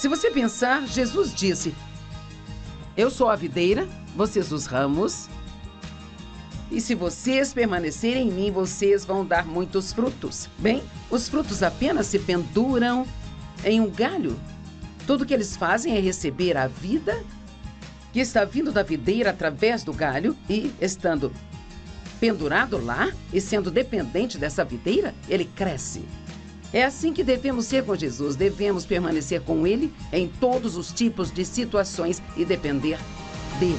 Se você pensar, Jesus disse: eu sou a videira, vocês os ramos. E se vocês permanecerem em mim, vocês vão dar muitos frutos. Bem, os frutos apenas se penduram em um galho. Tudo que eles fazem é receber a vida que está vindo da videira através do galho e, estando pendurado lá e sendo dependente dessa videira, ele cresce. É assim que devemos ser com Jesus. Devemos permanecer com ele em todos os tipos de situações e depender dele.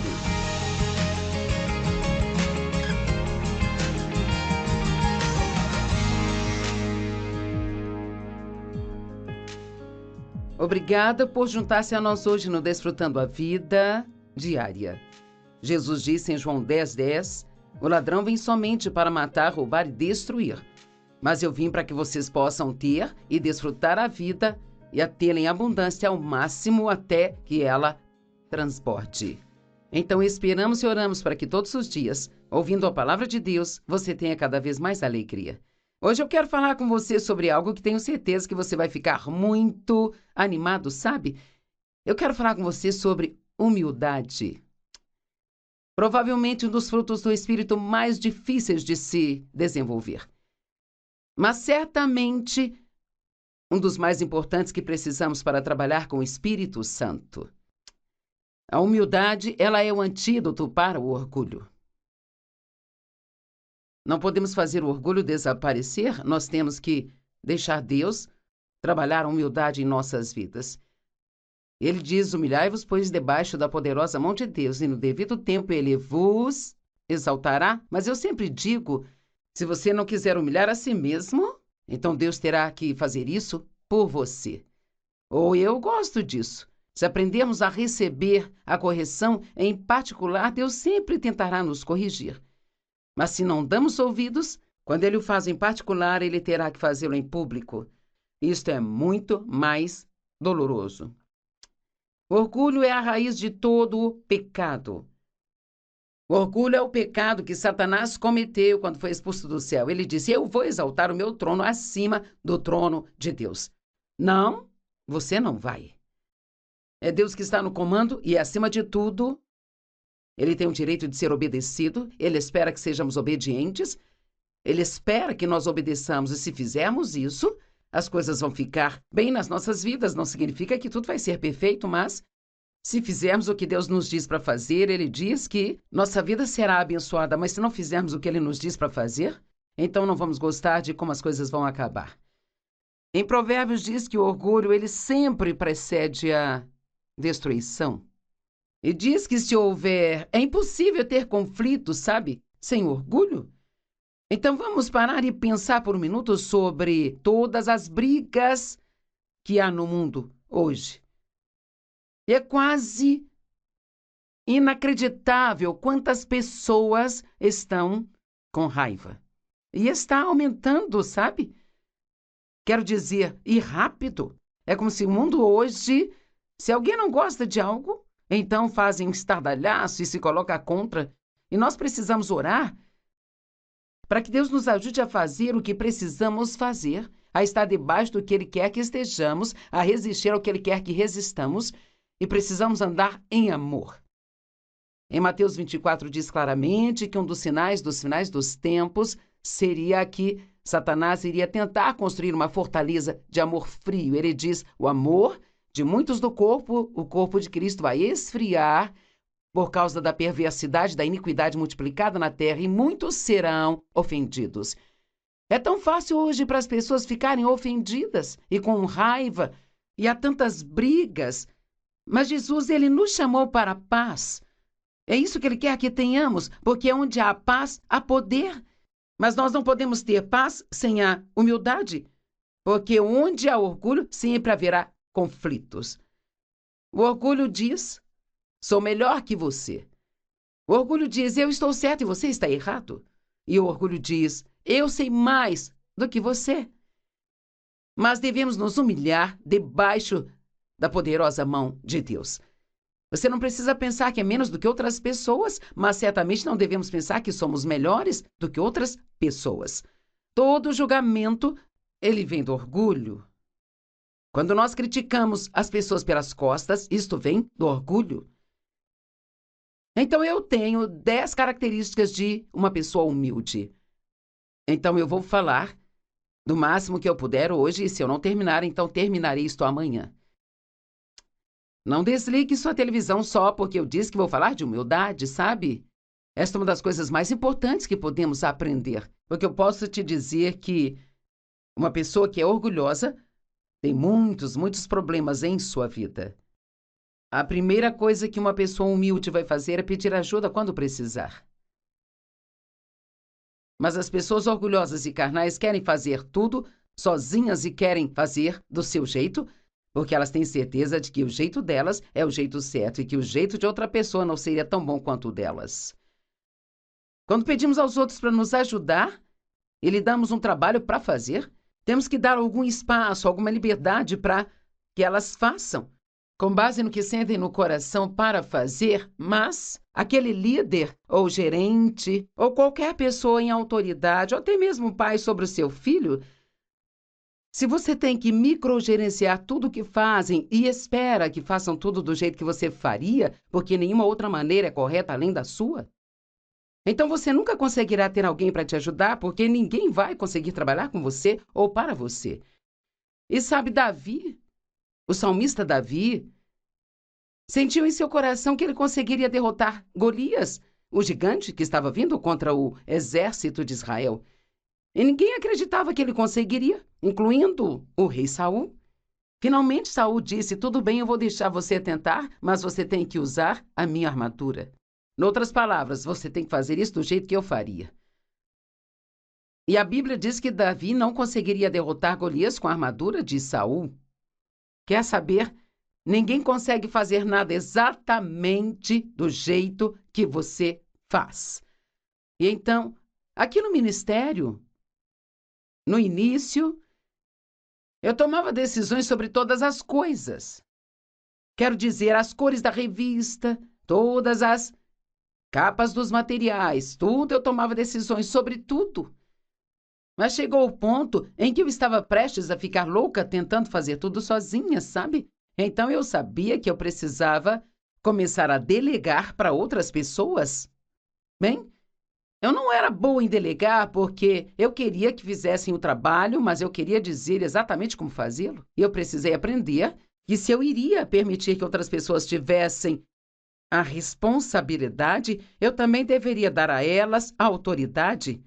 Obrigada por juntar-se a nós hoje no Desfrutando a Vida Diária. Jesus disse em João 10:10, o ladrão vem somente para matar, roubar e destruir. Mas eu vim para que vocês possam ter e desfrutar a vida e a tê-la em abundância ao máximo até que ela transborde. Então esperamos e oramos para que todos os dias, ouvindo a palavra de Deus, você tenha cada vez mais alegria. Hoje eu quero falar com você sobre algo que tenho certeza que você vai ficar muito animado, sabe? Eu quero falar com você sobre humildade. Provavelmente um dos frutos do Espírito mais difíceis de se desenvolver. Mas certamente um dos mais importantes que precisamos para trabalhar com o Espírito Santo. A humildade, ela é o antídoto para o orgulho. Não podemos fazer o orgulho desaparecer, nós temos que deixar Deus trabalhar a humildade em nossas vidas. Ele diz: humilhai-vos, pois, debaixo da poderosa mão de Deus, e no devido tempo ele vos exaltará. Mas eu sempre digo, se você não quiser humilhar a si mesmo, então Deus terá que fazer isso por você. Ou eu gosto disso. Se aprendermos a receber a correção, em particular, Deus sempre tentará nos corrigir. Mas se não damos ouvidos, quando ele o faz em particular, ele terá que fazê-lo em público. Isto é muito mais doloroso. O orgulho é a raiz de todo o pecado. O orgulho é o pecado que Satanás cometeu quando foi expulso do céu. Ele disse: eu vou exaltar o meu trono acima do trono de Deus. Não, você não vai. É Deus que está no comando e, acima de tudo, ele tem o direito de ser obedecido, ele espera que sejamos obedientes, ele espera que nós obedeçamos, e se fizermos isso, as coisas vão ficar bem nas nossas vidas. Não significa que tudo vai ser perfeito, mas se fizermos o que Deus nos diz para fazer, ele diz que nossa vida será abençoada, mas se não fizermos o que ele nos diz para fazer, então não vamos gostar de como as coisas vão acabar. Em Provérbios diz que o orgulho, ele sempre precede a destruição. E diz que se houver, é impossível ter conflito, sabe, sem orgulho. Então vamos parar e pensar por um minuto sobre todas as brigas que há no mundo hoje. E é quase inacreditável quantas pessoas estão com raiva. E está aumentando, sabe? Quero dizer, e rápido. É como se o mundo hoje, se alguém não gosta de algo, então fazem um estardalhaço e se coloca contra. E nós precisamos orar para que Deus nos ajude a fazer o que precisamos fazer, a estar debaixo do que Ele quer que estejamos, a resistir ao que Ele quer que resistamos, e precisamos andar em amor. Em Mateus 24 diz claramente que um dos finais dos tempos seria que Satanás iria tentar construir uma fortaleza de amor frio. Ele diz: o amor de muitos do corpo, o corpo de Cristo vai esfriar por causa da perversidade, da iniquidade multiplicada na terra, e muitos serão ofendidos. É tão fácil hoje para as pessoas ficarem ofendidas e com raiva, e há tantas brigas. Mas Jesus, ele nos chamou para a paz. É isso que ele quer que tenhamos, porque onde há paz, há poder. Mas nós não podemos ter paz sem a humildade, porque onde há orgulho, sempre haverá conflitos. O orgulho diz: sou melhor que você. O orgulho diz: eu estou certo e você está errado. E o orgulho diz: eu sei mais do que você. Mas devemos nos humilhar debaixo da poderosa mão de Deus. Você não precisa pensar que é menos do que outras pessoas, mas certamente não devemos pensar que somos melhores do que outras pessoas. Todo julgamento, ele vem do orgulho. Quando nós criticamos as pessoas pelas costas, isto vem do orgulho. Então, eu tenho 10 características de uma pessoa humilde. Então, eu vou falar do máximo que eu puder hoje, e se eu não terminar, então terminarei isto amanhã. Não desligue sua televisão só porque eu disse que vou falar de humildade, sabe? Esta é uma das coisas mais importantes que podemos aprender, porque eu posso te dizer que uma pessoa que é orgulhosa tem muitos problemas em sua vida. A primeira coisa que uma pessoa humilde vai fazer é pedir ajuda quando precisar. Mas as pessoas orgulhosas e carnais querem fazer tudo sozinhas e querem fazer do seu jeito, porque elas têm certeza de que o jeito delas é o jeito certo e que o jeito de outra pessoa não seria tão bom quanto o delas. Quando pedimos aos outros para nos ajudar e lhe damos um trabalho para fazer, temos que dar algum espaço, alguma liberdade para que elas façam, com base no que sentem no coração para fazer, mas aquele líder, ou gerente, ou qualquer pessoa em autoridade, ou até mesmo pai sobre o seu filho, se você tem que microgerenciar tudo o que fazem e espera que façam tudo do jeito que você faria, porque nenhuma outra maneira é correta além da sua, então você nunca conseguirá ter alguém para te ajudar, porque ninguém vai conseguir trabalhar com você ou para você. E sabe, Davi, o salmista Davi, sentiu em seu coração que ele conseguiria derrotar Golias, o gigante que estava vindo contra o exército de Israel. E ninguém acreditava que ele conseguiria, incluindo o rei Saul. Finalmente Saul disse: tudo bem, eu vou deixar você tentar, mas você tem que usar a minha armadura. Noutras palavras, você tem que fazer isso do jeito que eu faria. E a Bíblia diz que Davi não conseguiria derrotar Golias com a armadura de Saul. Quer saber? Ninguém consegue fazer nada exatamente do jeito que você faz. E então, aqui no ministério, no início, eu tomava decisões sobre todas as coisas. Quero dizer, as cores da revista, todas as capas dos materiais, tudo eu tomava decisões sobre tudo. Mas chegou o ponto em que eu estava prestes a ficar louca tentando fazer tudo sozinha, sabe? Então eu sabia que eu precisava começar a delegar para outras pessoas. Bem, eu não era boa em delegar porque eu queria que fizessem o trabalho, mas eu queria dizer exatamente como fazê-lo. E eu precisei aprender que se eu iria permitir que outras pessoas tivessem a responsabilidade, eu também deveria dar a elas a autoridade.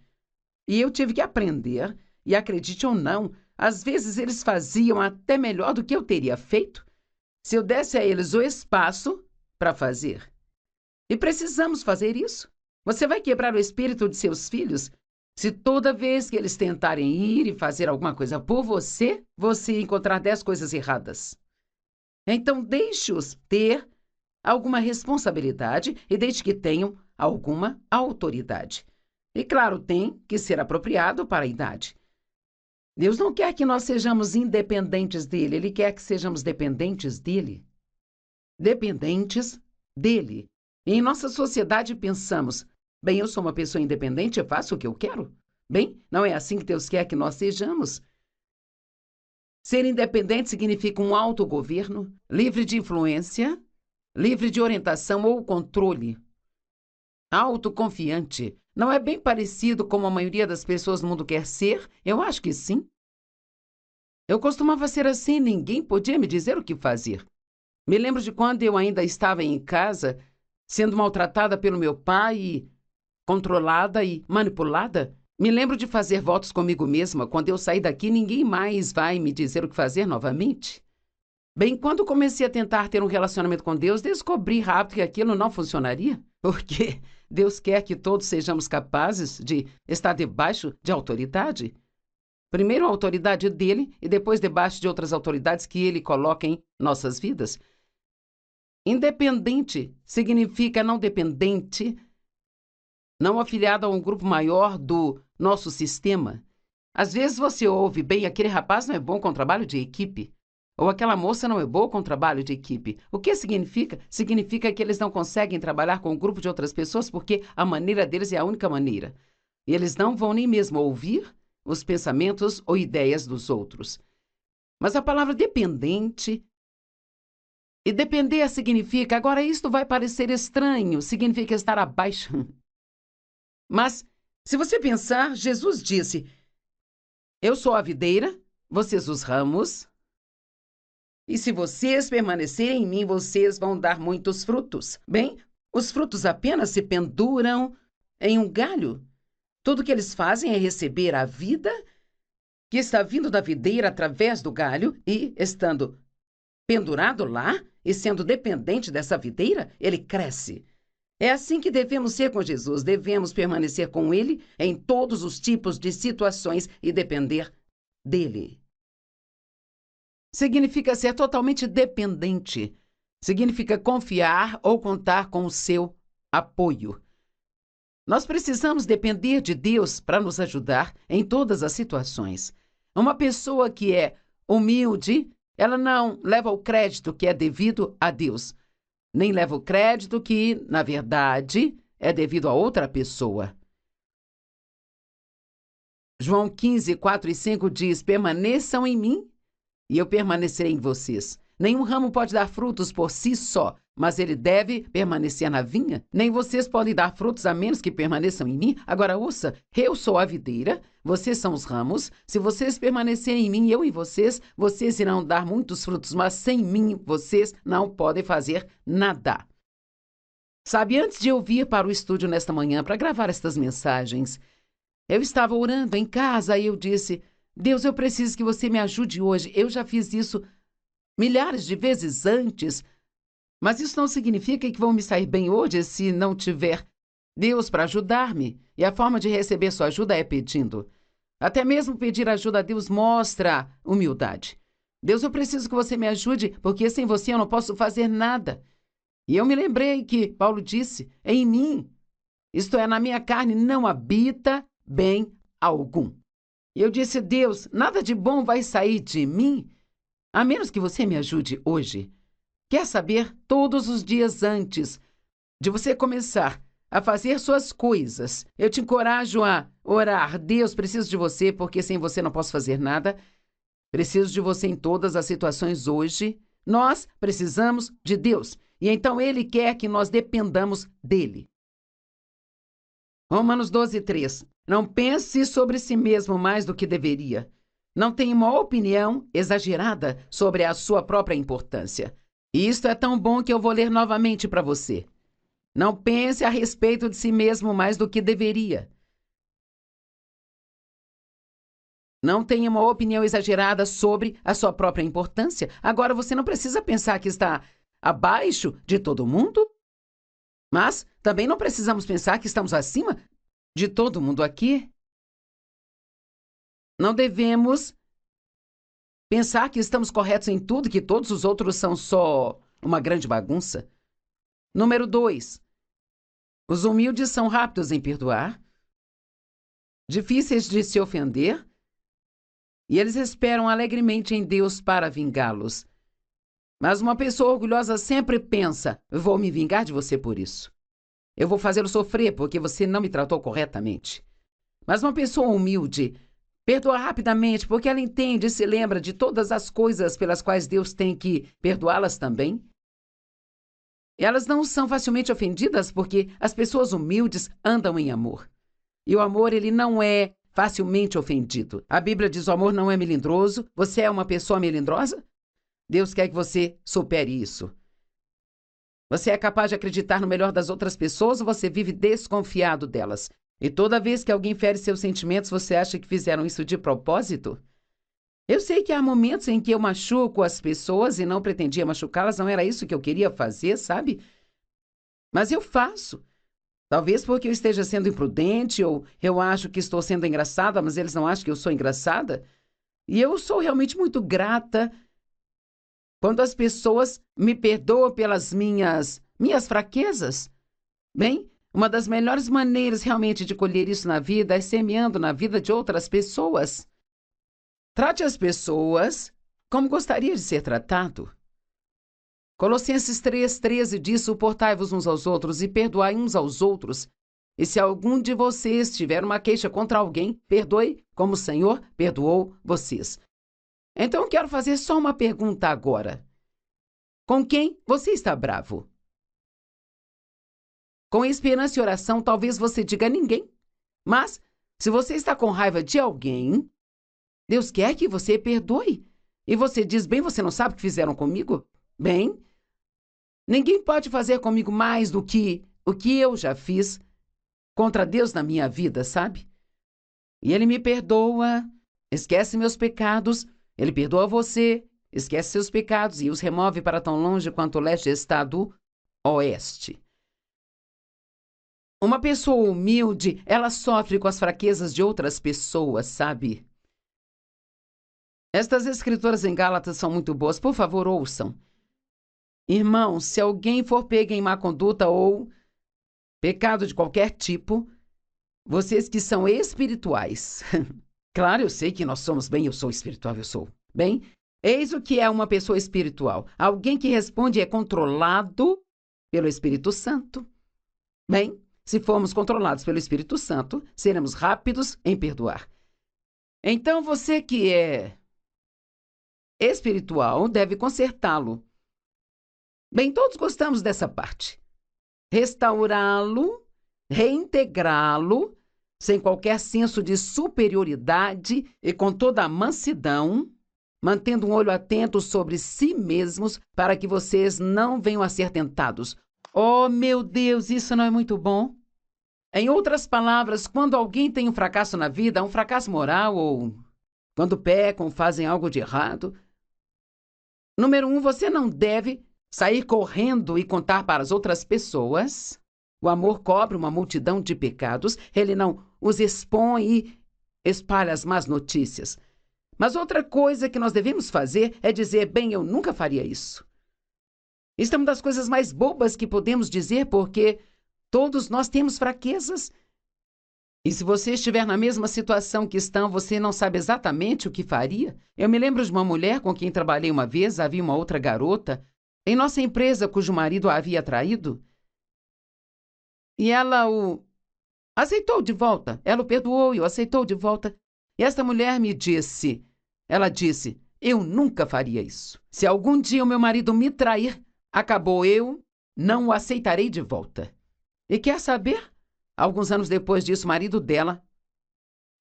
E eu tive que aprender, e acredite ou não, às vezes eles faziam até melhor do que eu teria feito se eu desse a eles o espaço para fazer. E precisamos fazer isso. Você vai quebrar o espírito de seus filhos se toda vez que eles tentarem ir e fazer alguma coisa por você, você encontrar 10 coisas erradas. Então, deixe-os ter alguma responsabilidade e desde que tenham alguma autoridade. E, claro, tem que ser apropriado para a idade. Deus não quer que nós sejamos independentes dele, Ele quer que sejamos dependentes dele. Dependentes dele. E em nossa sociedade pensamos, bem, eu sou uma pessoa independente, eu faço o que eu quero. Bem, não é assim que Deus quer que nós sejamos. Ser independente significa um autogoverno, livre de influência, livre de orientação ou controle. Autoconfiante. Não é bem parecido como a maioria das pessoas no mundo quer ser? Eu acho que sim. Eu costumava ser assim, ninguém podia me dizer o que fazer. Me lembro de quando eu ainda estava em casa, sendo maltratada pelo meu pai e controlada e manipulada. Me lembro de fazer votos comigo mesma. Quando eu sair daqui, ninguém mais vai me dizer o que fazer novamente. Bem, quando comecei a tentar ter um relacionamento com Deus, descobri rápido que aquilo não funcionaria, porque Deus quer que todos sejamos capazes de estar debaixo de autoridade. Primeiro a autoridade dele e depois debaixo de outras autoridades que ele coloca em nossas vidas. Independente significa não dependente, não afiliado a um grupo maior do nosso sistema. Às vezes você ouve, bem, aquele rapaz não é bom com trabalho de equipe. Ou aquela moça não é boa com trabalho de equipe. O que significa? Significa que eles não conseguem trabalhar com um grupo de outras pessoas porque a maneira deles é a única maneira. E eles não vão nem mesmo ouvir os pensamentos ou ideias dos outros. Mas a palavra dependente, e depender significa, agora isto vai parecer estranho, significa estar abaixo. Mas, se você pensar, Jesus disse: eu sou a videira, vocês os ramos, e se vocês permanecerem em mim, vocês vão dar muitos frutos. Bem, os frutos apenas se penduram em um galho. Tudo que eles fazem é receber a vida que está vindo da videira através do galho e, estando pendurado lá e sendo dependente dessa videira, ele cresce. É assim que devemos ser com Jesus. Devemos permanecer com ele em todos os tipos de situações e depender dele. Significa ser totalmente dependente. Significa confiar ou contar com o seu apoio. Nós precisamos depender de Deus para nos ajudar em todas as situações. Uma pessoa que é humilde, ela não leva o crédito que é devido a Deus, nem leva o crédito que, na verdade, é devido a outra pessoa. João 15, 4 e 5 diz: permaneçam em mim e eu permanecerei em vocês. Nenhum ramo pode dar frutos por si só, mas ele deve permanecer na vinha. Nem vocês podem dar frutos a menos que permaneçam em mim. Agora ouça, eu sou a videira, vocês são os ramos. Se vocês permanecerem em mim e eu em vocês, vocês irão dar muitos frutos, mas sem mim vocês não podem fazer nada. Sabe, antes de eu vir para o estúdio nesta manhã para gravar estas mensagens, eu estava orando em casa e eu disse: Deus, eu preciso que você me ajude hoje. Eu já fiz isso milhares de vezes antes, mas isso não significa que vão me sair bem hoje se não tiver Deus para ajudar-me. E a forma de receber sua ajuda é pedindo. Até mesmo pedir ajuda a Deus mostra humildade. Deus, eu preciso que você me ajude, porque sem você eu não posso fazer nada. E eu me lembrei que Paulo disse: em mim, isto é, na minha carne, não habita bem algum. E eu disse: Deus, nada de bom vai sair de mim, a menos que você me ajude hoje. Quer saber, todos os dias antes de você começar a fazer suas coisas, eu te encorajo a orar. Deus, preciso de você, porque sem você não posso fazer nada. Preciso de você em todas as situações hoje. Nós precisamos de Deus. E então Ele quer que nós dependamos dEle. Romanos 12, 3. Não pense sobre si mesmo mais do que deveria. Não tenha uma opinião exagerada sobre a sua própria importância. Isto é tão bom que eu vou ler novamente para você. Não pense a respeito de si mesmo mais do que deveria. Não tenha uma opinião exagerada sobre a sua própria importância. Agora, você não precisa pensar que está abaixo de todo mundo, mas também não precisamos pensar que estamos acima de todo mundo aqui. Não devemos pensar que estamos corretos em tudo, que todos os outros são só uma grande bagunça. Número 2. Os humildes são rápidos em perdoar, difíceis de se ofender, e eles esperam alegremente em Deus para vingá-los. Mas uma pessoa orgulhosa sempre pensa: eu vou me vingar de você por isso. Eu vou fazê-lo sofrer porque você não me tratou corretamente. Mas uma pessoa humilde perdoa rapidamente porque ela entende e se lembra de todas as coisas pelas quais Deus tem que perdoá-las também. Elas não são facilmente ofendidas porque as pessoas humildes andam em amor. E o amor, ele não é facilmente ofendido. A Bíblia diz: o amor não é melindroso. Você é uma pessoa melindrosa? Deus quer que você supere isso. Você é capaz de acreditar no melhor das outras pessoas ou você vive desconfiado delas? E toda vez que alguém fere seus sentimentos, você acha que fizeram isso de propósito? Eu sei que há momentos em que eu machuco as pessoas e não pretendia machucá-las, não era isso que eu queria fazer, sabe? Mas eu faço. Talvez porque eu esteja sendo imprudente ou eu acho que estou sendo engraçada, mas eles não acham que eu sou engraçada. E eu sou realmente muito grata quando as pessoas me perdoam pelas minhas fraquezas. Bem, uma das melhores maneiras realmente de colher isso na vida é semeando na vida de outras pessoas. Trate as pessoas como gostaria de ser tratado. Colossenses 3,13 diz: suportai-vos uns aos outros e perdoai uns aos outros. E se algum de vocês tiver uma queixa contra alguém, perdoe como o Senhor perdoou vocês. Então eu quero fazer só uma pergunta agora. Com quem você está bravo? Com esperança e oração, talvez você diga ninguém. Mas, se você está com raiva de alguém, Deus quer que você perdoe. E você diz, bem, você não sabe o que fizeram comigo? Bem, ninguém pode fazer comigo mais do que o que eu já fiz contra Deus na minha vida, sabe? E Ele me perdoa, esquece meus pecados, Ele perdoa você, esquece seus pecados e os remove para tão longe quanto o leste está do oeste. Uma pessoa humilde, ela sofre com as fraquezas de outras pessoas, sabe? Estas escrituras em Gálatas são muito boas, por favor, ouçam. Irmãos, se alguém for pego em má conduta ou pecado de qualquer tipo, vocês que são espirituais. Claro, eu sei que nós somos bem, eu sou espiritual, eu sou. Bem, eis o que é uma pessoa espiritual. Alguém que responde e é controlado pelo Espírito Santo. Bem, se formos controlados pelo Espírito Santo, seremos rápidos em perdoar. Então, você que é espiritual deve consertá-lo. Bem, todos gostamos dessa parte. Restaurá-lo, reintegrá-lo, sem qualquer senso de superioridade e com toda a mansidão, mantendo um olho atento sobre si mesmos para que vocês não venham a ser tentados. Oh, meu Deus, isso não é muito bom? Em outras palavras, quando alguém tem um fracasso na vida, um fracasso moral ou quando pecam, fazem algo de errado, número 1, você não deve sair correndo e contar para as outras pessoas. O amor cobre uma multidão de pecados, ele não os expõe e espalha as más notícias. Mas outra coisa que nós devemos fazer é dizer, bem, eu nunca faria isso. Isso é uma das coisas mais bobas que podemos dizer, porque todos nós temos fraquezas. E se você estiver na mesma situação que estão, você não sabe exatamente o que faria? Eu me lembro de uma mulher com quem trabalhei uma vez, havia uma outra garota em nossa empresa cujo marido a havia traído. E ela o aceitou de volta. Ela o perdoou e o aceitou de volta. E esta mulher me disse, ela disse, eu nunca faria isso. Se algum dia o meu marido me trair, acabou, eu não o aceitarei de volta. E quer saber? Alguns anos depois disso, o marido dela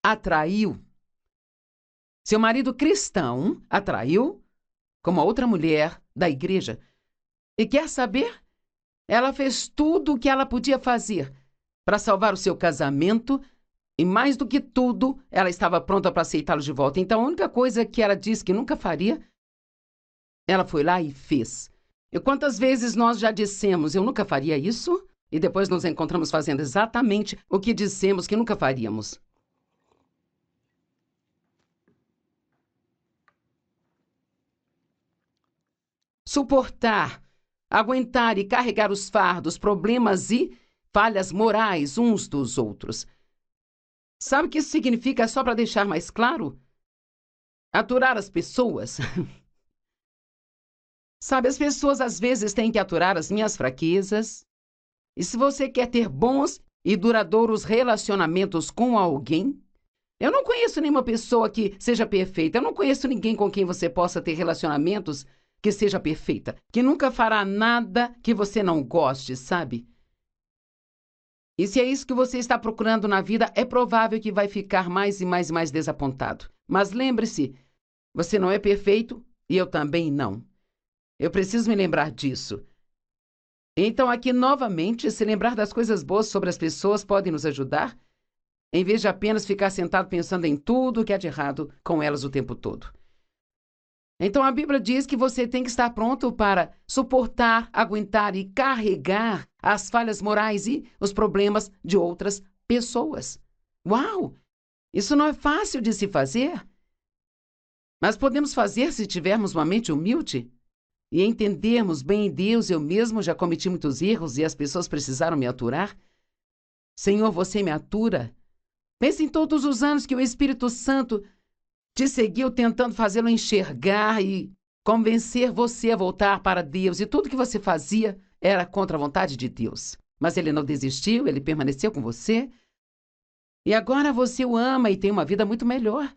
a traiu. Seu marido cristão a traiu com uma outra mulher da igreja. E quer saber? Ela fez tudo o que ela podia fazer para salvar o seu casamento e, mais do que tudo, ela estava pronta para aceitá-lo de volta. Então, a única coisa que ela disse que nunca faria, ela foi lá e fez. E quantas vezes nós já dissemos, eu nunca faria isso? E depois nos encontramos fazendo exatamente o que dissemos que nunca faríamos. Suportar, aguentar e carregar os fardos, problemas e falhas morais uns dos outros. Sabe o que isso significa, só para deixar mais claro? Aturar as pessoas. Sabe, as pessoas às vezes têm que aturar as minhas fraquezas. E se você quer ter bons e duradouros relacionamentos com alguém, eu não conheço nenhuma pessoa que seja perfeita. Eu não conheço ninguém com quem você possa ter relacionamentos que seja perfeita, que nunca fará nada que você não goste, sabe? E se é isso que você está procurando na vida, é provável que vai ficar mais e mais e mais desapontado. Mas lembre-se, você não é perfeito e eu também não. Eu preciso me lembrar disso. Então, aqui novamente, se lembrar das coisas boas sobre as pessoas pode nos ajudar, em vez de apenas ficar sentado pensando em tudo o que há de errado com elas o tempo todo. Então, a Bíblia diz que você tem que estar pronto para suportar, aguentar e carregar as falhas morais e os problemas de outras pessoas. Uau! Isso não é fácil de se fazer. Mas podemos fazer se tivermos uma mente humilde e entendermos bem, Deus, eu mesmo já cometi muitos erros e as pessoas precisaram me aturar. Senhor, você me atura. Pense em todos os anos que o Espírito Santo te seguiu tentando fazê-lo enxergar e convencer você a voltar para Deus. E tudo que você fazia era contra a vontade de Deus. Mas ele não desistiu, ele permaneceu com você. E agora você o ama e tem uma vida muito melhor.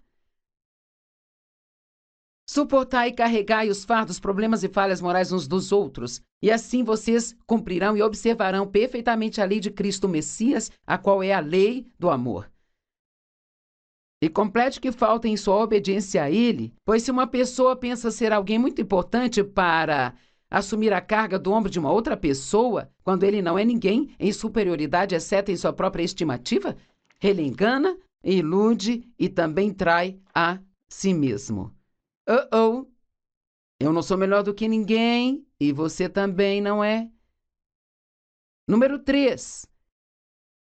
Suportai e carregai os fardos, problemas e falhas morais uns dos outros, e assim vocês cumprirão e observarão perfeitamente a lei de Cristo Messias, a qual é a lei do amor. E complete o que falta em sua obediência a Ele, pois se uma pessoa pensa ser alguém muito importante para assumir a carga do ombro de uma outra pessoa, quando ele não é ninguém em superioridade, exceto em sua própria estimativa, ele engana, ilude e também trai a si mesmo. Eu não sou melhor do que ninguém e você também não é. Número 3.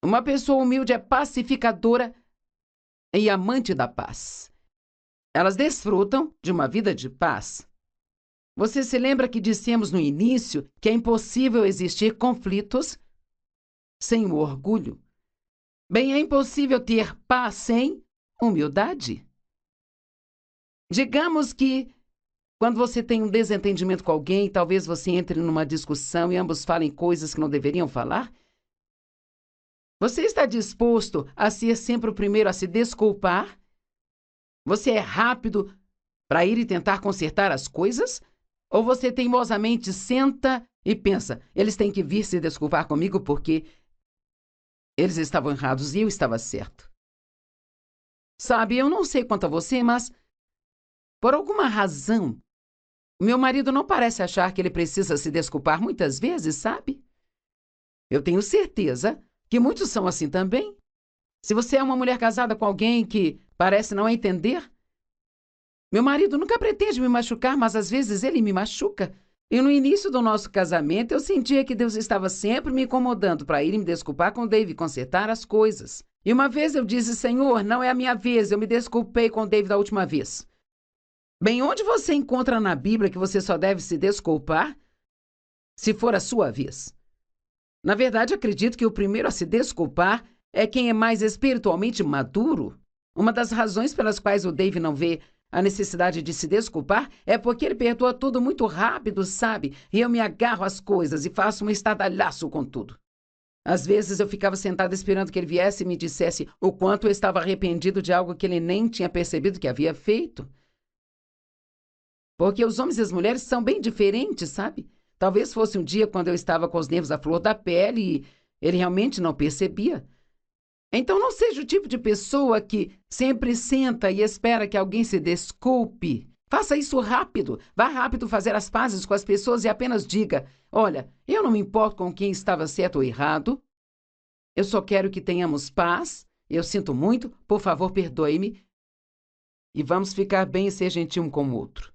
Uma pessoa humilde é pacificadora e amante da paz. Elas desfrutam de uma vida de paz. Você se lembra que dissemos no início que é impossível existir conflitos sem o orgulho? Bem, é impossível ter paz sem humildade. Digamos que quando você tem um desentendimento com alguém, talvez você entre numa discussão e ambos falem coisas que não deveriam falar. Você está disposto a ser sempre o primeiro a se desculpar? Você é rápido para ir e tentar consertar as coisas? Ou você teimosamente senta e pensa, eles têm que vir se desculpar comigo porque eles estavam errados e eu estava certo? Sabe, eu não sei quanto a você, mas por alguma razão, meu marido não parece achar que ele precisa se desculpar muitas vezes, sabe? Eu tenho certeza que muitos são assim também. Se você é uma mulher casada com alguém que parece não entender, meu marido nunca pretende me machucar, mas às vezes ele me machuca. E no início do nosso casamento, eu sentia que Deus estava sempre me incomodando para ir me desculpar com o Dave e consertar as coisas. E uma vez eu disse, Senhor, não é a minha vez, eu me desculpei com o Dave da última vez. Bem, onde você encontra na Bíblia que você só deve se desculpar se for a sua vez? Na verdade, acredito que o primeiro a se desculpar é quem é mais espiritualmente maduro. Uma das razões pelas quais o Dave não vê a necessidade de se desculpar é porque ele perdoa tudo muito rápido, sabe? E eu me agarro às coisas e faço um estardalhaço com tudo. Às vezes eu ficava sentada esperando que ele viesse e me dissesse o quanto eu estava arrependido de algo que ele nem tinha percebido que havia feito. Porque os homens e as mulheres são bem diferentes, sabe? Talvez fosse um dia quando eu estava com os nervos à flor da pele e ele realmente não percebia. Então não seja o tipo de pessoa que sempre senta e espera que alguém se desculpe. Faça isso rápido. Vá rápido fazer as pazes com as pessoas e apenas diga, olha, eu não me importo com quem estava certo ou errado. Eu só quero que tenhamos paz. Eu sinto muito. Por favor, perdoe-me. E vamos ficar bem e ser gentil um com o outro.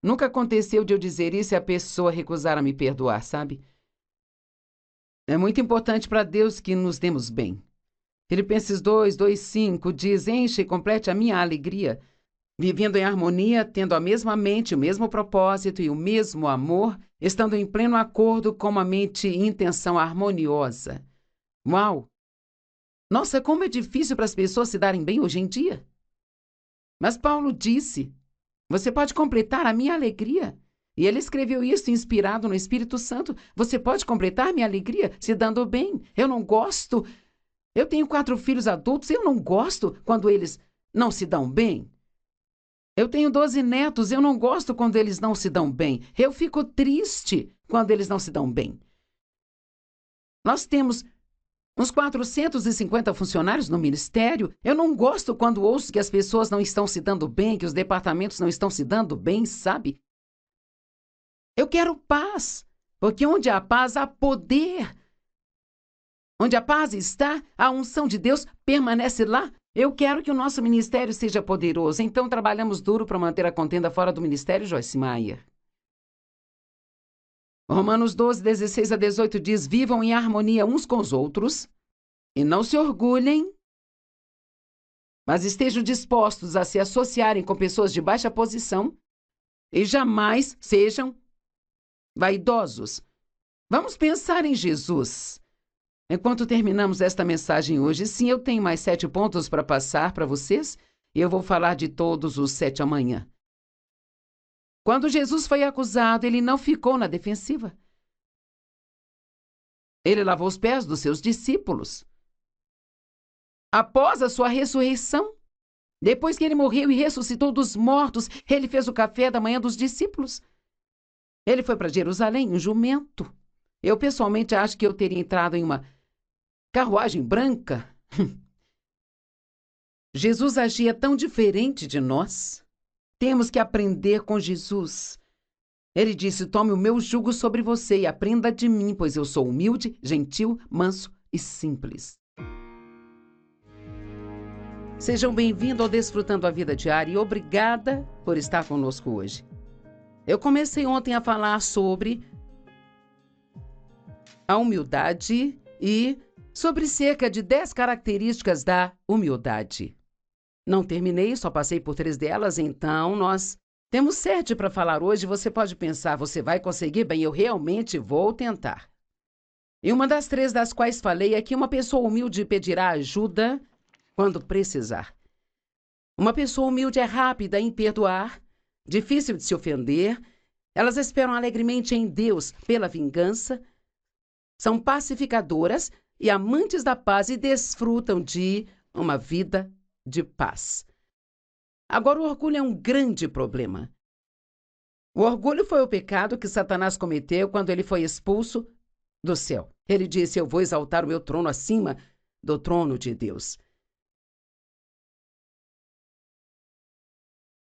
Nunca aconteceu de eu dizer isso e a pessoa recusar a me perdoar, sabe? É muito importante para Deus que nos demos bem. Filipenses 2:5 diz, enche e complete a minha alegria, vivendo em harmonia, tendo a mesma mente, o mesmo propósito e o mesmo amor, estando em pleno acordo com uma mente e intenção harmoniosa. Uau! Nossa, como é difícil para as pessoas se darem bem hoje em dia. Mas Paulo disse, você pode completar a minha alegria. E ele escreveu isso inspirado no Espírito Santo. Você pode completar minha alegria se dando bem. Eu não gosto. Eu tenho 4 filhos adultos. Eu não gosto quando eles não se dão bem. Eu tenho 12 netos. Eu não gosto quando eles não se dão bem. Eu fico triste quando eles não se dão bem. Nós temos uns 450 funcionários no ministério. Eu não gosto quando ouço que as pessoas não estão se dando bem, que os departamentos não estão se dando bem, sabe? Eu quero paz, porque onde há paz, há poder. Onde a paz está, a unção de Deus permanece lá. Eu quero que o nosso ministério seja poderoso, então trabalhamos duro para manter a contenda fora do ministério, Joyce Meyer. Romanos 12:16-18 diz, vivam em harmonia uns com os outros e não se orgulhem, mas estejam dispostos a se associarem com pessoas de baixa posição e jamais sejam vaidosos. Vamos pensar em Jesus. Enquanto terminamos esta mensagem hoje, sim, eu tenho mais 7 pontos para passar para vocês e eu vou falar de todos os 7 amanhã. Quando Jesus foi acusado, ele não ficou na defensiva. Ele lavou os pés dos seus discípulos. Após a sua ressurreição, Depois que ele morreu e ressuscitou dos mortos, ele fez o café da manhã dos discípulos. Ele foi para Jerusalém em jumento. Eu pessoalmente acho que eu teria entrado em uma carruagem branca. Jesus agia tão diferente de nós. Temos que aprender com Jesus. Ele disse: tome o meu jugo sobre você e aprenda de mim, pois eu sou humilde, gentil, manso e simples. Sejam bem-vindos ao Desfrutando a Vida Diária e obrigada por estar conosco hoje. Eu comecei ontem a falar sobre a humildade e sobre cerca de 10 características da humildade. Não terminei, só passei por 3 delas, então nós temos 7 para falar hoje. Você pode pensar, você vai conseguir? Bem, eu realmente vou tentar. E uma das 3 das quais falei é que uma pessoa humilde pedirá ajuda quando precisar. Uma pessoa humilde é rápida em perdoar, difícil de se ofender, elas esperam alegremente em Deus pela vingança, são pacificadoras e amantes da paz e desfrutam de uma vida de paz. Agora, o orgulho é um grande problema. O orgulho foi o pecado que Satanás cometeu quando ele foi expulso do céu. Ele disse: eu vou exaltar o meu trono acima do trono de Deus.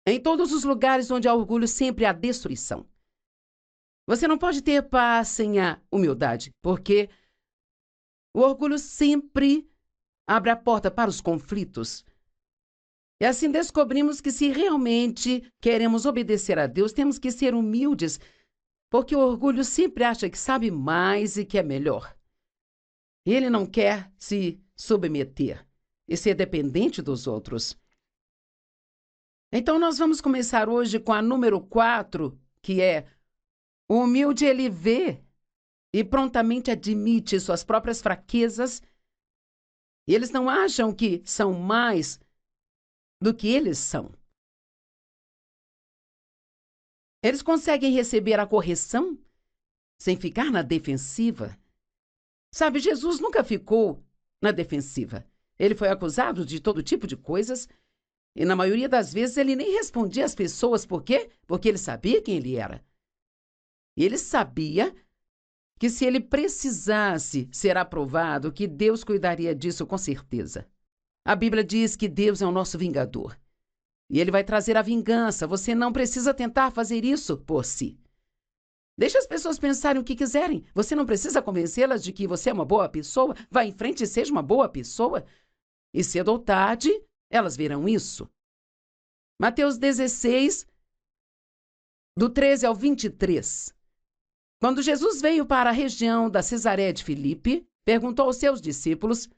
Em todos os lugares onde há orgulho, sempre há destruição. Você não pode ter paz sem a humildade, porque o orgulho sempre abre a porta para os conflitos. E assim descobrimos que se realmente queremos obedecer a Deus, temos que ser humildes, porque o orgulho sempre acha que sabe mais e que é melhor. Ele não quer se submeter e ser dependente dos outros. Então, nós vamos começar hoje com a número 4, que é: o humilde, ele vê e prontamente admite suas próprias fraquezas. E eles não acham que são mais do que eles são. Eles conseguem receber a correção sem ficar na defensiva. Sabe, Jesus nunca ficou na defensiva. Ele foi acusado de todo tipo de coisas e, na maioria das vezes, ele nem respondia às pessoas. Por quê? Porque ele sabia quem ele era. E ele sabia que se ele precisasse ser aprovado, que Deus cuidaria disso com certeza. A Bíblia diz que Deus é o nosso vingador. E ele vai trazer a vingança. Você não precisa tentar fazer isso por si. Deixa as pessoas pensarem o que quiserem. Você não precisa convencê-las de que você é uma boa pessoa. Vá em frente e seja uma boa pessoa. E cedo ou tarde, elas verão isso. Mateus 16, do 13 ao 23. Quando Jesus veio para a região da Cesareia de Filipe, perguntou aos seus discípulos: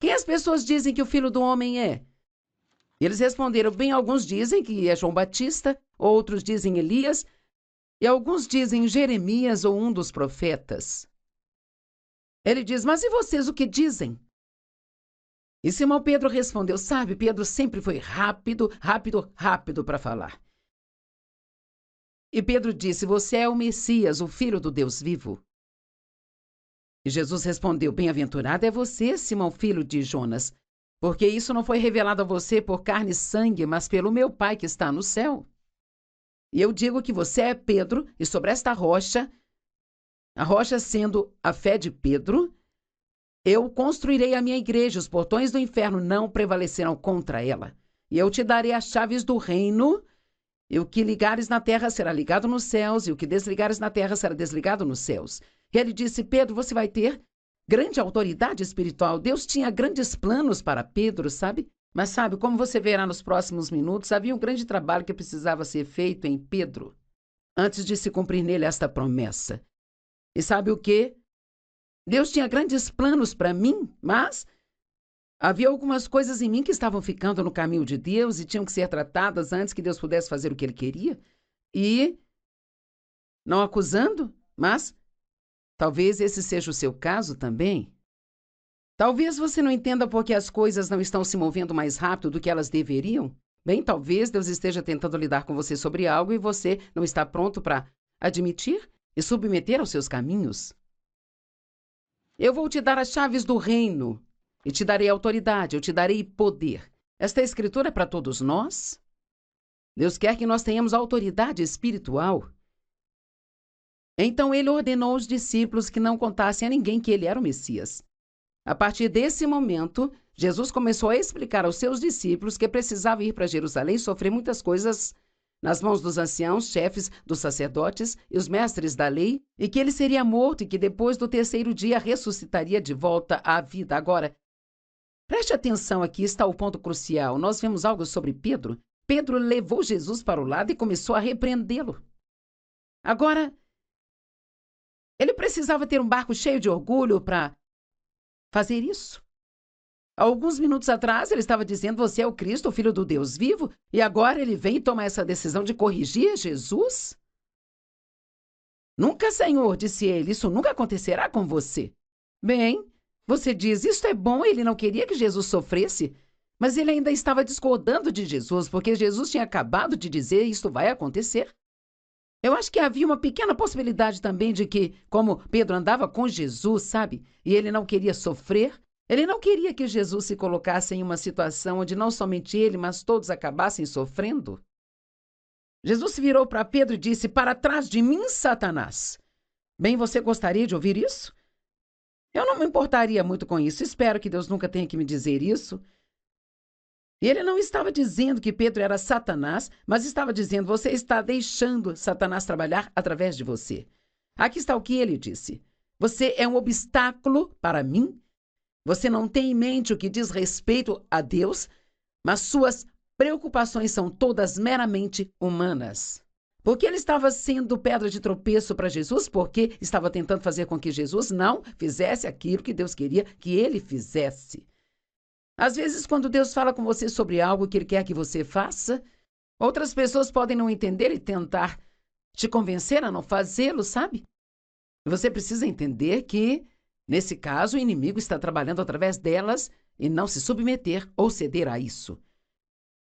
quem as pessoas dizem que o Filho do Homem é? Eles responderam: bem, alguns dizem que é João Batista, outros dizem Elias, e alguns dizem Jeremias ou um dos profetas. Ele diz: mas e vocês o que dizem? E Simão Pedro respondeu: sabe, Pedro sempre foi rápido para falar. E Pedro disse: você é o Messias, o Filho do Deus vivo. E Jesus respondeu: bem-aventurado é você, Simão, filho de Jonas, porque isso não foi revelado a você por carne e sangue, mas pelo meu Pai que está no céu. E eu digo que você é Pedro, e sobre esta rocha, a rocha sendo a fé de Pedro, eu construirei a minha igreja, os portões do inferno não prevalecerão contra ela. E eu te darei as chaves do reino, e o que ligares na terra será ligado nos céus, e o que desligares na terra será desligado nos céus. E ele disse: Pedro, você vai ter grande autoridade espiritual. Deus tinha grandes planos para Pedro, sabe? Mas sabe, como você verá nos próximos minutos, havia um grande trabalho que precisava ser feito em Pedro, antes de se cumprir nele esta promessa. E sabe o quê? Deus tinha grandes planos para mim, mas havia algumas coisas em mim que estavam ficando no caminho de Deus e tinham que ser tratadas antes que Deus pudesse fazer o que ele queria. E, não acusando, mas talvez esse seja o seu caso também. Talvez você não entenda porque as coisas não estão se movendo mais rápido do que elas deveriam. Bem, talvez Deus esteja tentando lidar com você sobre algo e você não está pronto para admitir e submeter aos seus caminhos. Eu vou te dar as chaves do reino e te darei autoridade, eu te darei poder. Esta escritura é para todos nós. Deus quer que nós tenhamos autoridade espiritual. Então ele ordenou aos discípulos que não contassem a ninguém que ele era o Messias. A partir desse momento, Jesus começou a explicar aos seus discípulos que precisava ir para Jerusalém e sofrer muitas coisas nas mãos dos anciãos, chefes dos sacerdotes e os mestres da lei, e que ele seria morto e que depois do terceiro dia ressuscitaria de volta à vida. Agora, preste atenção, aqui está o ponto crucial. Nós vemos algo sobre Pedro. Pedro levou Jesus para o lado e começou a repreendê-lo. Agora, ele precisava ter um barco cheio de orgulho para fazer isso. Há alguns minutos atrás, ele estava dizendo: você é o Cristo, o Filho do Deus vivo, e agora ele vem e toma essa decisão de corrigir Jesus? Nunca, Senhor, disse ele, isso nunca acontecerá com você. Bem, você diz, isto é bom, ele não queria que Jesus sofresse, mas ele ainda estava discordando de Jesus, porque Jesus tinha acabado de dizer: isto vai acontecer. Eu acho que havia uma pequena possibilidade também de que, como Pedro andava com Jesus, sabe, e ele não queria sofrer, ele não queria que Jesus se colocasse em uma situação onde não somente ele, mas todos acabassem sofrendo. Jesus se virou para Pedro e disse: para trás de mim, Satanás. Bem, você gostaria de ouvir isso? Eu não me importaria muito com isso. Espero que Deus nunca tenha que me dizer isso. E ele não estava dizendo que Pedro era Satanás, mas estava dizendo: você está deixando Satanás trabalhar através de você. Aqui está o que ele disse: você é um obstáculo para mim. Você não tem em mente o que diz respeito a Deus, mas suas preocupações são todas meramente humanas. Porque ele estava sendo pedra de tropeço para Jesus, porque estava tentando fazer com que Jesus não fizesse aquilo que Deus queria que ele fizesse. Às vezes, quando Deus fala com você sobre algo que ele quer que você faça, outras pessoas podem não entender e tentar te convencer a não fazê-lo, sabe? Você precisa entender que, nesse caso, o inimigo está trabalhando através delas e não se submeter ou ceder a isso.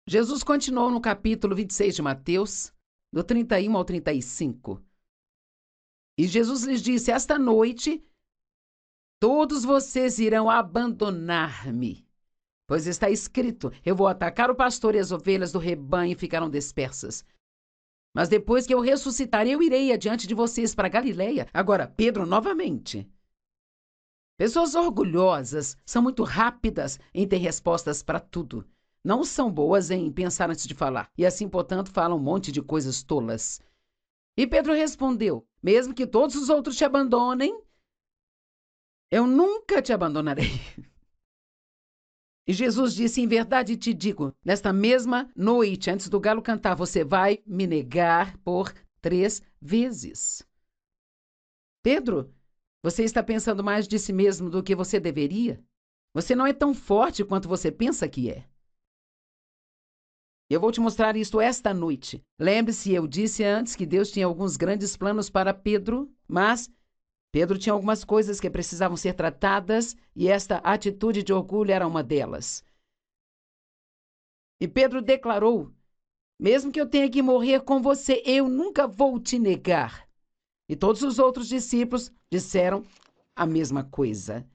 Jesus continuou no capítulo 26 de Mateus, do 31 ao 35. E Jesus lhes disse: esta noite, todos vocês irão abandonar-me. Pois está escrito: eu vou atacar o pastor e as ovelhas do rebanho ficarão dispersas. Mas depois que eu ressuscitar, eu irei adiante de vocês para Galileia. Agora, Pedro novamente. Pessoas orgulhosas são muito rápidas em ter respostas para tudo. Não são boas em pensar antes de falar. E assim, portanto, falam um monte de coisas tolas. E Pedro respondeu: mesmo que todos os outros te abandonem, eu nunca te abandonarei. E Jesus disse: em verdade te digo, nesta mesma noite, antes do galo cantar, você vai me negar por 3 vezes. Pedro, você está pensando mais de si mesmo do que você deveria? Você não é tão forte quanto você pensa que é. Eu vou te mostrar isto esta noite. Lembre-se, eu disse antes que Deus tinha alguns grandes planos para Pedro, mas Pedro tinha algumas coisas que precisavam ser tratadas e esta atitude de orgulho era uma delas. E Pedro declarou: mesmo que eu tenha que morrer com você, eu nunca vou te negar. E todos os outros discípulos disseram a mesma coisa.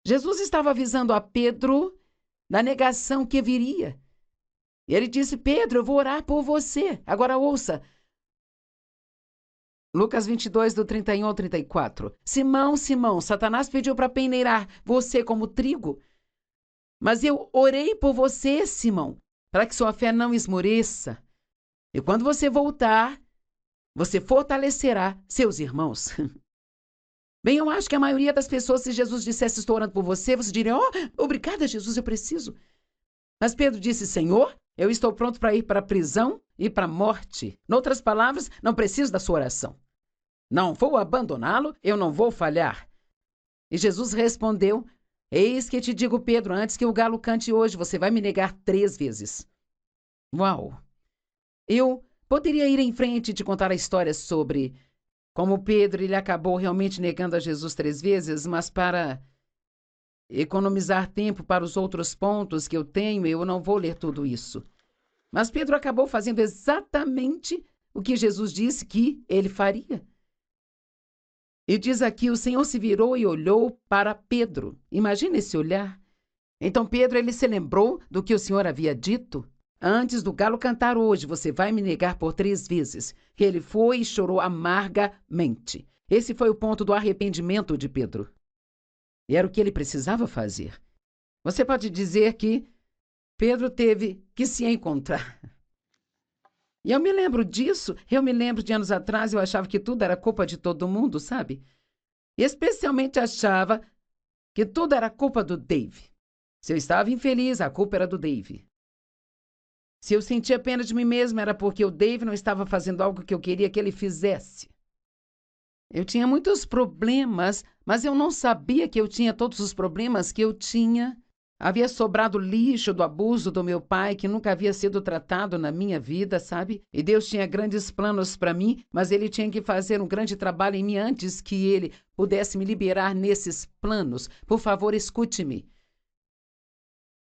Jesus estava avisando a Pedro da negação que viria. E ele disse: Pedro, eu vou orar por você. Agora ouça. Lucas 22, do 31 ao 34. Simão, Simão, Satanás pediu para peneirar você como trigo. Mas eu orei por você, Simão, para que sua fé não esmoreça. E quando você voltar, você fortalecerá seus irmãos. Bem, eu acho que a maioria das pessoas, se Jesus dissesse: estou orando por você, você diria: obrigada, Jesus, eu preciso. Mas Pedro disse: Senhor, eu estou pronto para ir para a prisão e para a morte. Noutras palavras, não preciso da sua oração. Não vou abandoná-lo, eu não vou falhar. E Jesus respondeu: eis que te digo, Pedro, antes que o galo cante hoje, você vai me negar 3 vezes. Uau! Eu poderia ir em frente e te contar a história sobre como Pedro ele acabou realmente negando a Jesus 3 vezes, mas para economizar tempo para os outros pontos que eu tenho, eu não vou ler tudo isso. Mas Pedro acabou fazendo exatamente o que Jesus disse que ele faria. E diz aqui: o Senhor se virou e olhou para Pedro. Imagina esse olhar. Então Pedro, ele se lembrou do que o Senhor havia dito. Antes do galo cantar hoje, você vai me negar por 3 vezes. Ele foi e chorou amargamente. Esse foi o ponto do arrependimento de Pedro. E era o que ele precisava fazer. Você pode dizer que Pedro teve que se encontrar. E eu me lembro disso. Eu me lembro de anos atrás, eu achava que tudo era culpa de todo mundo, sabe? E especialmente achava que tudo era culpa do Dave. Se eu estava infeliz, a culpa era do Dave. Se eu sentia pena de mim mesma, era porque o Dave não estava fazendo algo que eu queria que ele fizesse. Eu tinha muitos problemas, mas eu não sabia que eu tinha todos os problemas que eu tinha. Havia sobrado lixo do abuso do meu pai, que nunca havia sido tratado na minha vida, sabe? E Deus tinha grandes planos para mim, mas Ele tinha que fazer um grande trabalho em mim antes que Ele pudesse me liberar nesses planos. Por favor, escute-me.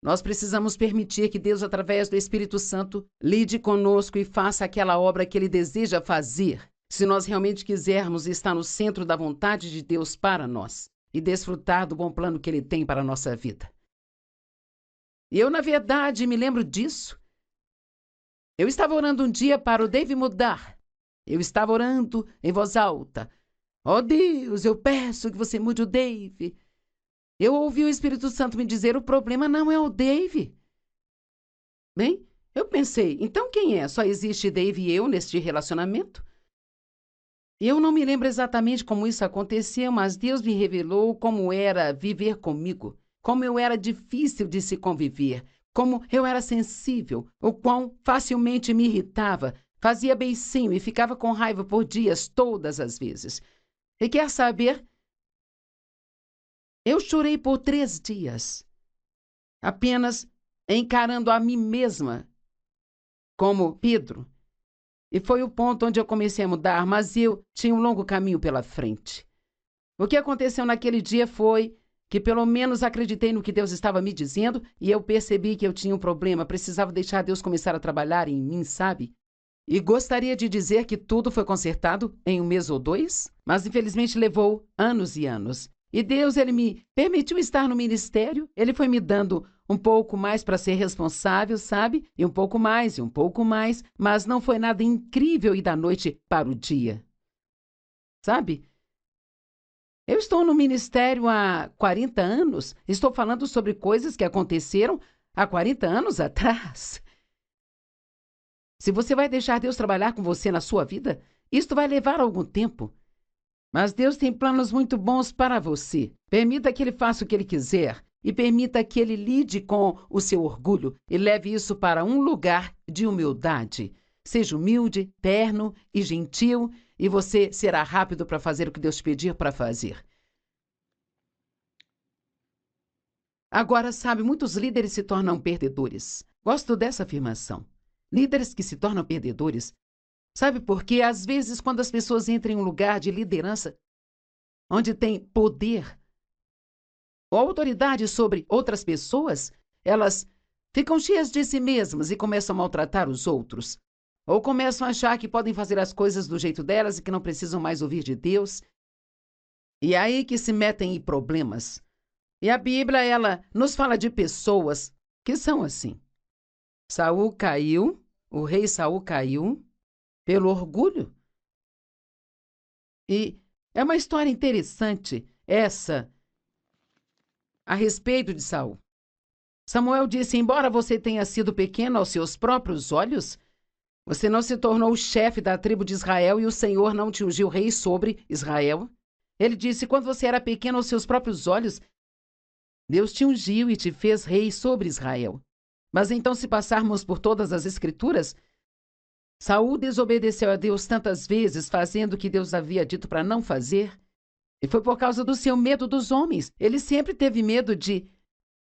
Nós precisamos permitir que Deus, através do Espírito Santo, lide conosco e faça aquela obra que Ele deseja fazer. Se nós realmente quisermos estar no centro da vontade de Deus para nós e desfrutar do bom plano que Ele tem para a nossa vida. E eu, na verdade, me lembro disso. Eu estava orando um dia para o Dave mudar. Eu estava orando em voz alta. Oh Deus, eu peço que você mude o Dave. Eu ouvi o Espírito Santo me dizer, o problema não é o Dave. Bem, eu pensei, então quem é? Só existe Dave e eu neste relacionamento? Eu não me lembro exatamente como isso aconteceu, mas Deus me revelou como era viver comigo, como eu era difícil de se conviver, como eu era sensível, o quão facilmente me irritava, fazia beicinho e ficava com raiva por dias todas as vezes. E quer saber? Eu chorei por 3 dias, apenas encarando a mim mesma como Pedro. E foi o ponto onde eu comecei a mudar, mas eu tinha um longo caminho pela frente. O que aconteceu naquele dia foi que pelo menos acreditei no que Deus estava me dizendo e eu percebi que eu tinha um problema, precisava deixar Deus começar a trabalhar em mim, sabe? E gostaria de dizer que tudo foi consertado em 1 mês ou 2, mas infelizmente levou anos e anos. E Deus, Ele me permitiu estar no ministério, Ele foi me dando um pouco mais para ser responsável, sabe? E um pouco mais, mas não foi nada incrível e da noite para o dia. Sabe? Eu estou no ministério há 40 anos, estou falando sobre coisas que aconteceram há 40 anos atrás. Se você vai deixar Deus trabalhar com você na sua vida, isto vai levar algum tempo. Mas Deus tem planos muito bons para você. Permita que Ele faça o que Ele quiser e permita que Ele lide com o seu orgulho e leve isso para um lugar de humildade. Seja humilde, terno e gentil e você será rápido para fazer o que Deus te pedir para fazer. Agora, sabe, muitos líderes se tornam perdedores. Gosto dessa afirmação. Líderes que se tornam perdedores. Sabe por quê? Às vezes, quando as pessoas entram em um lugar de liderança, onde tem poder ou autoridade sobre outras pessoas, elas ficam cheias de si mesmas e começam a maltratar os outros. Ou começam a achar que podem fazer as coisas do jeito delas e que não precisam mais ouvir de Deus. E é aí que se metem em problemas. E a Bíblia, ela nos fala de pessoas que são assim. Saul caiu, o rei Saul caiu pelo orgulho. E é uma história interessante essa a respeito de Saul. Samuel disse, embora você tenha sido pequeno aos seus próprios olhos, você não se tornou o chefe da tribo de Israel e o Senhor não te ungiu rei sobre Israel. Ele disse, quando você era pequeno aos seus próprios olhos, Deus te ungiu e te fez rei sobre Israel. Mas então, se passarmos por todas as Escrituras, Saul desobedeceu a Deus tantas vezes, fazendo o que Deus havia dito para não fazer. E foi por causa do seu medo dos homens. Ele sempre teve medo de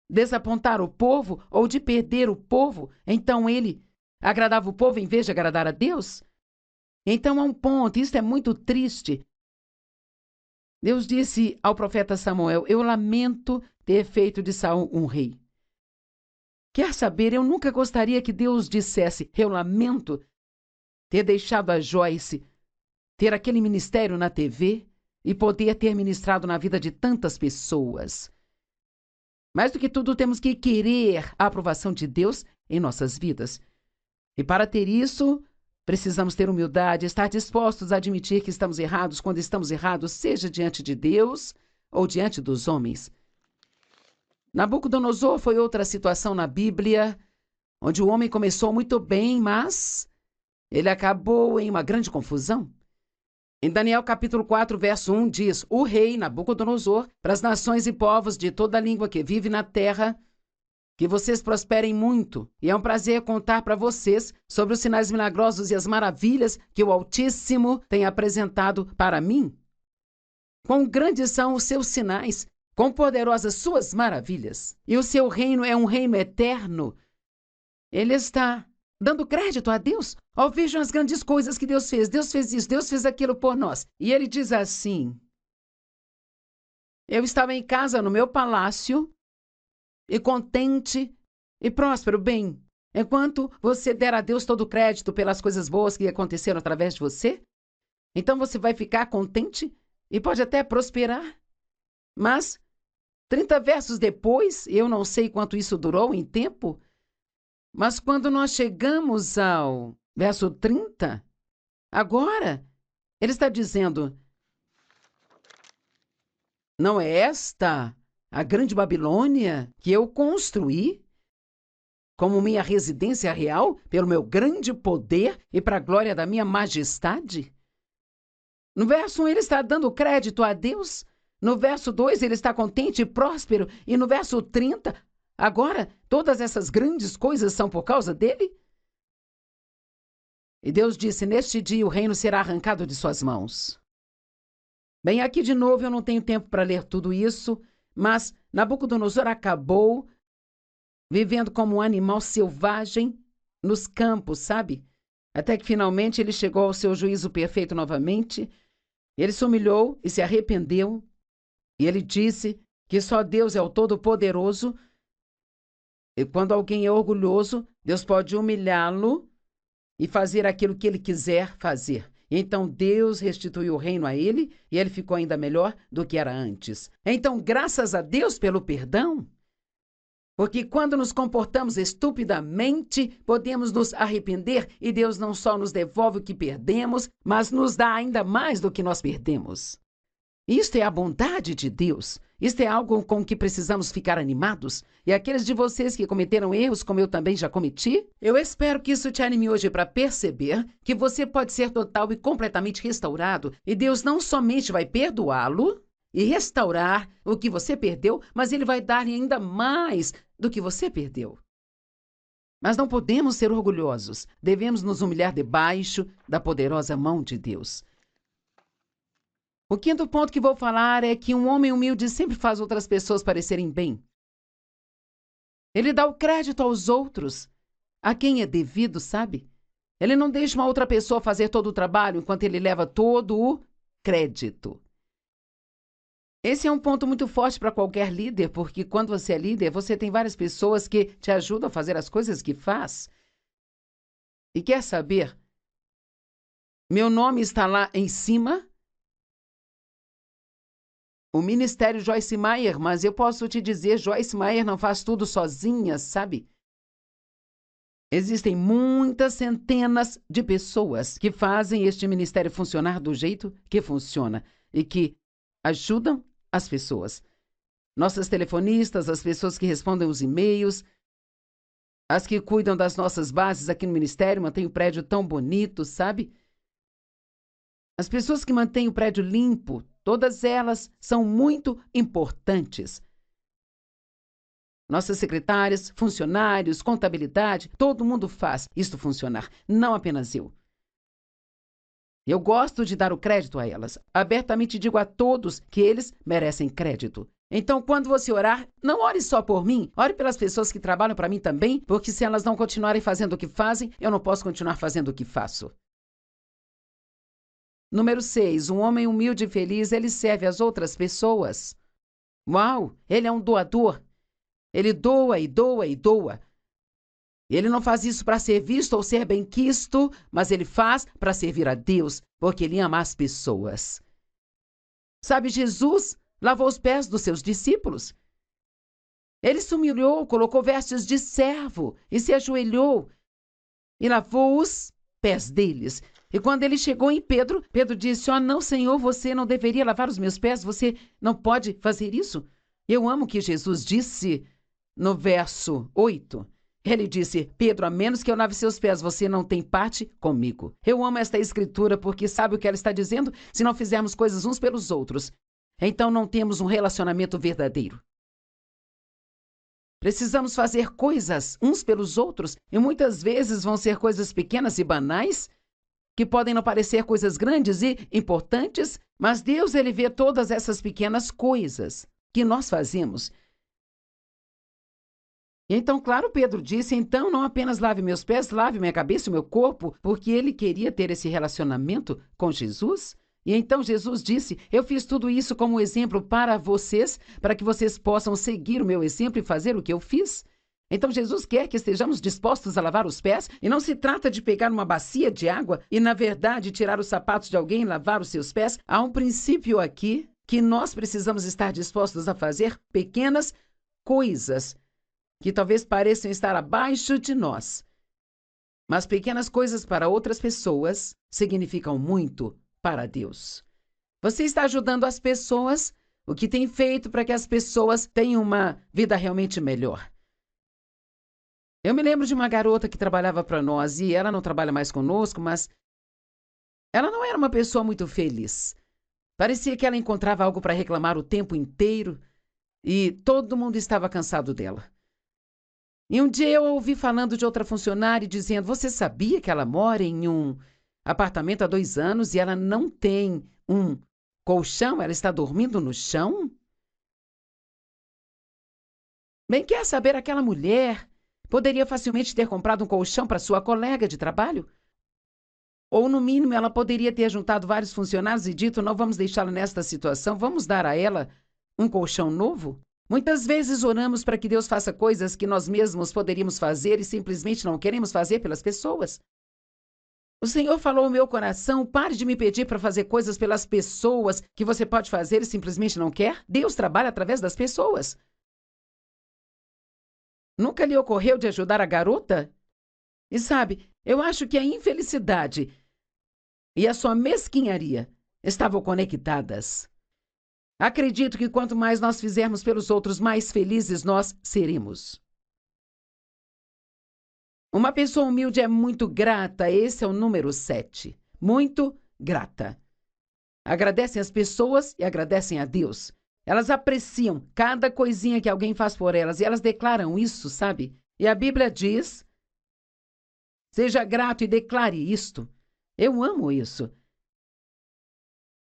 desapontar o povo ou de perder o povo. Então ele agradava o povo em vez de agradar a Deus. Então há um ponto, isso é muito triste. Deus disse ao profeta Samuel, eu lamento ter feito de Saul um rei. Quer saber, eu nunca gostaria que Deus dissesse, eu lamento ter deixado a Joyce ter aquele ministério na TV e poder ter ministrado na vida de tantas pessoas. Mais do que tudo, temos que querer a aprovação de Deus em nossas vidas. E para ter isso, precisamos ter humildade, estar dispostos a admitir que estamos errados quando estamos errados, seja diante de Deus ou diante dos homens. Nabucodonosor foi outra situação na Bíblia, onde o homem começou muito bem, mas ele acabou em uma grande confusão. Em Daniel capítulo 4, verso 1 diz: o rei Nabucodonosor, para as nações e povos de toda língua que vive na terra, que vocês prosperem muito, e é um prazer contar para vocês sobre os sinais milagrosos e as maravilhas que o Altíssimo tem apresentado para mim. Quão grandes são os seus sinais, quão poderosas suas maravilhas. E o seu reino é um reino eterno. Ele está dando crédito a Deus. Ó, vejam as grandes coisas que Deus fez. Deus fez isso, Deus fez aquilo por nós. E ele diz assim: eu estava em casa no meu palácio, e contente e próspero, bem, enquanto você der a Deus todo o crédito pelas coisas boas que aconteceram através de você, então você vai ficar contente e pode até prosperar. Mas 30 versos depois, eu não sei quanto isso durou em tempo, mas quando nós chegamos ao verso 30, agora, ele está dizendo: não é esta a grande Babilônia que eu construí como minha residência real pelo meu grande poder e para a glória da minha majestade? No verso 1 ele está dando crédito a Deus, no verso 2 ele está contente e próspero, e no verso 30, agora todas essas grandes coisas são por causa dele? E Deus disse: neste dia o reino será arrancado de suas mãos. Bem, aqui de novo eu não tenho tempo para ler tudo isso, mas Nabucodonosor acabou vivendo como um animal selvagem nos campos, sabe? Até que finalmente ele chegou ao seu juízo perfeito novamente. Ele se humilhou e se arrependeu. E ele disse que só Deus é o Todo-Poderoso. E quando alguém é orgulhoso, Deus pode humilhá-lo e fazer aquilo que ele quiser fazer. Então Deus restituiu o reino a ele e ele ficou ainda melhor do que era antes. Então, graças a Deus pelo perdão, porque quando nos comportamos estupidamente, podemos nos arrepender e Deus não só nos devolve o que perdemos, mas nos dá ainda mais do que nós perdemos. Isto é a bondade de Deus. Isto é algo com que precisamos ficar animados. E aqueles de vocês que cometeram erros, como eu também já cometi, eu espero que isso te anime hoje para perceber que você pode ser total e completamente restaurado. E Deus não somente vai perdoá-lo e restaurar o que você perdeu, mas Ele vai dar-lhe ainda mais do que você perdeu. Mas não podemos ser orgulhosos. Devemos nos humilhar debaixo da poderosa mão de Deus. O quinto ponto que vou falar é que um homem humilde sempre faz outras pessoas parecerem bem. Ele dá o crédito aos outros, a quem é devido, sabe? Ele não deixa uma outra pessoa fazer todo o trabalho enquanto ele leva todo o crédito. Esse é um ponto muito forte para qualquer líder, porque quando você é líder, você tem várias pessoas que te ajudam a fazer as coisas que faz. E quer saber? Meu nome está lá em cima. O Ministério Joyce Meyer, mas eu posso te dizer, Joyce Meyer não faz tudo sozinha, sabe? Existem muitas centenas de pessoas que fazem este ministério funcionar do jeito que funciona e que ajudam as pessoas. Nossas telefonistas, as pessoas que respondem os e-mails, as que cuidam das nossas bases aqui no ministério, mantêm o prédio tão bonito, sabe? As pessoas que mantêm o prédio limpo, todas elas são muito importantes. Nossas secretárias, funcionários, contabilidade, todo mundo faz isto funcionar, não apenas eu. Eu gosto de dar o crédito a elas. Abertamente digo a todos que eles merecem crédito. Então, quando você orar, não ore só por mim, ore pelas pessoas que trabalham para mim também, porque se elas não continuarem fazendo o que fazem, eu não posso continuar fazendo o que faço. Número 6. Um homem humilde e feliz, ele serve às outras pessoas. Uau! Ele é um doador. Ele doa e doa e doa. Ele não faz isso para ser visto ou ser benquisto, mas ele faz para servir a Deus, porque ele ama as pessoas. Sabe, Jesus lavou os pés dos seus discípulos. Ele se humilhou, colocou vestes de servo e se ajoelhou e lavou os pés deles. E quando ele chegou em Pedro, Pedro disse: "Ó, não, Senhor, você não deveria lavar os meus pés, você não pode fazer isso." Eu amo o que Jesus disse no verso 8. Ele disse: "Pedro, a menos que eu lave seus pés, você não tem parte comigo." Eu amo esta escritura porque sabe o que ela está dizendo? Se não fizermos coisas uns pelos outros, então não temos um relacionamento verdadeiro. Precisamos fazer coisas uns pelos outros e muitas vezes vão ser coisas pequenas e banais, que podem não parecer coisas grandes e importantes, mas Deus, ele vê todas essas pequenas coisas que nós fazemos. E então, claro, Pedro disse: "Então não apenas lave meus pés, lave minha cabeça e meu corpo", porque ele queria ter esse relacionamento com Jesus. E então Jesus disse: "Eu fiz tudo isso como exemplo para vocês, para que vocês possam seguir o meu exemplo e fazer o que eu fiz." Então Jesus quer que estejamos dispostos a lavar os pés, e não se trata de pegar uma bacia de água e, na verdade, tirar os sapatos de alguém e lavar os seus pés. Há um princípio aqui que nós precisamos estar dispostos a fazer pequenas coisas que talvez pareçam estar abaixo de nós. Mas pequenas coisas para outras pessoas significam muito para Deus. Você está ajudando as pessoas, o que tem feito para que as pessoas tenham uma vida realmente melhor. Eu me lembro de uma garota que trabalhava para nós, e ela não trabalha mais conosco, mas ela não era uma pessoa muito feliz. Parecia que ela encontrava algo para reclamar o tempo inteiro e todo mundo estava cansado dela. E um dia eu a ouvi falando de outra funcionária dizendo: "Você sabia que ela mora em um apartamento há 2 anos e ela não tem um colchão? Ela está dormindo no chão?" Bem, quer saber, aquela mulher poderia facilmente ter comprado um colchão para sua colega de trabalho? Ou, no mínimo, ela poderia ter juntado vários funcionários e dito: "Não vamos deixá-la nesta situação, vamos dar a ela um colchão novo?" Muitas vezes oramos para que Deus faça coisas que nós mesmos poderíamos fazer e simplesmente não queremos fazer pelas pessoas. O Senhor falou ao meu coração: "Pare de me pedir para fazer coisas pelas pessoas que você pode fazer e simplesmente não quer." Deus trabalha através das pessoas. Nunca lhe ocorreu de ajudar a garota? E sabe, eu acho que a infelicidade e a sua mesquinharia estavam conectadas. Acredito que quanto mais nós fizermos pelos outros, mais felizes nós seremos. Uma pessoa humilde é muito grata, esse é o número 7. Muito grata. Agradecem as pessoas e agradecem a Deus. Elas apreciam cada coisinha que alguém faz por elas e elas declaram isso, sabe? E a Bíblia diz: "Seja grato e declare isto." Eu amo isso.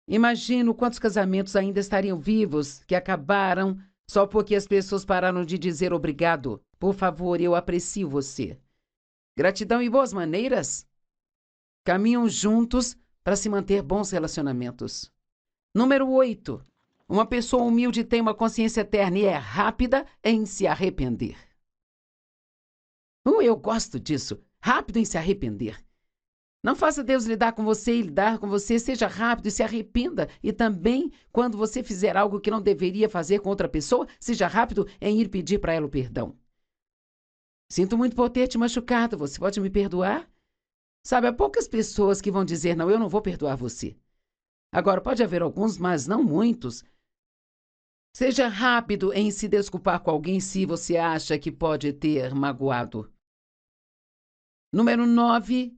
Imagino quantos casamentos ainda estariam vivos que acabaram só porque as pessoas pararam de dizer obrigado. Por favor, eu aprecio você. Gratidão e boas maneiras caminham juntos para se manter bons relacionamentos. Número 8. Uma pessoa humilde tem uma consciência eterna e é rápida em se arrepender. Eu gosto disso. Rápido em se arrepender. Não faça Deus lidar com você e lidar com você. Seja rápido e se arrependa. E também, quando você fizer algo que não deveria fazer com outra pessoa, seja rápido em ir pedir para ela o perdão. "Sinto muito por ter te machucado. Você pode me perdoar?" Sabe, há poucas pessoas que vão dizer: "Não, eu não vou perdoar você." Agora, pode haver alguns, mas não muitos. Seja rápido em se desculpar com alguém se você acha que pode ter magoado. Número 9.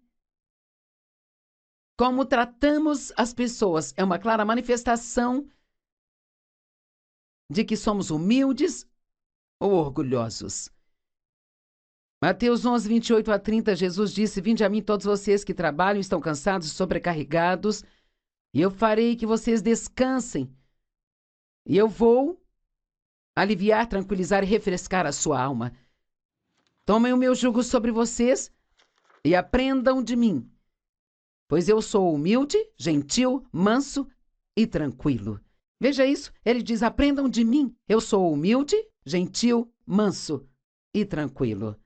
Como tratamos as pessoas é uma clara manifestação de que somos humildes ou orgulhosos. Mateus 11, 28 a 30, Jesus disse: "Vinde a mim todos vocês que trabalham e estão cansados e sobrecarregados, e eu farei que vocês descansem. E eu vou aliviar, tranquilizar e refrescar a sua alma. Tomem o meu jugo sobre vocês e aprendam de mim, pois eu sou humilde, gentil, manso e tranquilo." Veja isso, ele diz: "Aprendam de mim. Eu sou humilde, gentil, manso e tranquilo."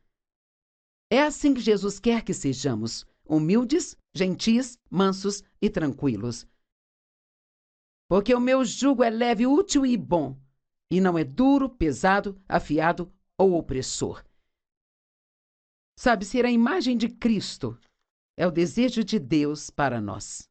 É assim que Jesus quer que sejamos: humildes, gentis, mansos e tranquilos. Porque o meu jugo é leve, útil e bom. e não é duro, pesado, afiado ou opressor. Sabe, ser a imagem de Cristo é o desejo de Deus para nós.